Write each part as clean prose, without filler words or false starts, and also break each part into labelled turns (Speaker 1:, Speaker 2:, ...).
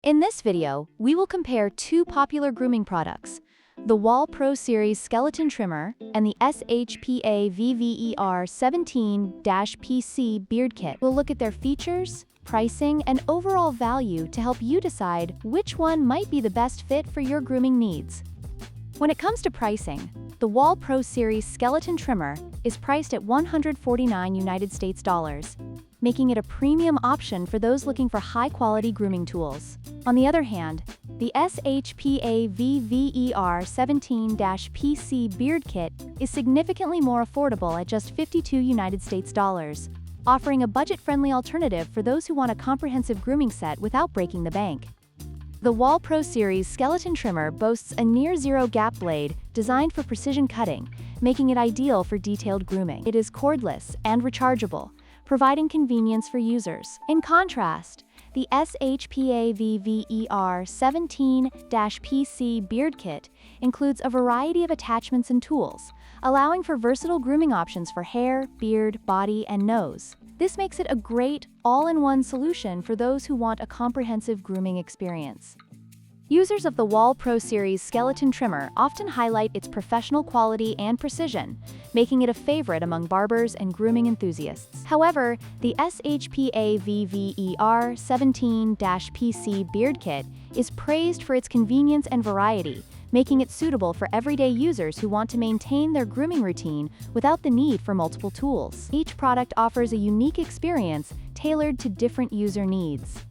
Speaker 1: In this video, we will compare two popular grooming products, the Wahl Pro Series Skeleton Trimmer and the SHPAVVER 17-PC Beard Kit. We'll look at their features, pricing, and overall value to help you decide which one might be the best fit for your grooming needs. When it comes to pricing, the Wahl Pro Series Skeleton Trimmer is priced at $149 US, making it a premium option for those looking for high-quality grooming tools. On the other hand, the SHPAVVER 17-PC Beard Kit is significantly more affordable at just $52 US, offering a budget-friendly alternative for those who want a comprehensive grooming set without breaking the bank. The Wahl Pro Series Skeleton Trimmer boasts a near-zero gap blade designed for precision cutting, making it ideal for detailed grooming. It is cordless and rechargeable, providing convenience for users. In contrast, the SHPAVVER 17-PC Beard Kit includes a variety of attachments and tools, allowing for versatile grooming options for hair, beard, body, and nose. This makes it a great, all-in-one solution for those who want a comprehensive grooming experience. Users of the Wahl Pro Series Skeleton Trimmer often highlight its professional quality and precision, making it a favorite among barbers and grooming enthusiasts. However, the SHPAVVER 17-PC Beard Kit is praised for its convenience and variety, making it suitable for everyday users who want to maintain their grooming routine without the need for multiple tools. Each product offers a unique experience tailored to different user needs.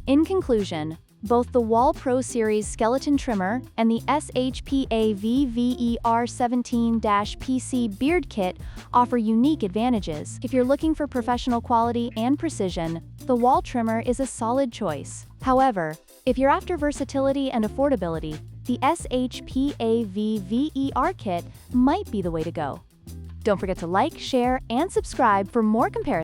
Speaker 1: In conclusion, both the Wahl Pro Series Skeleton Trimmer and the SHPAVVER 17-PC Beard Kit offer unique advantages. If you're looking for professional quality and precision, the Wahl Trimmer is a solid choice. However, if you're after versatility and affordability, the SHPAVVER Kit might be the way to go. Don't forget to like, share, and subscribe for more comparisons.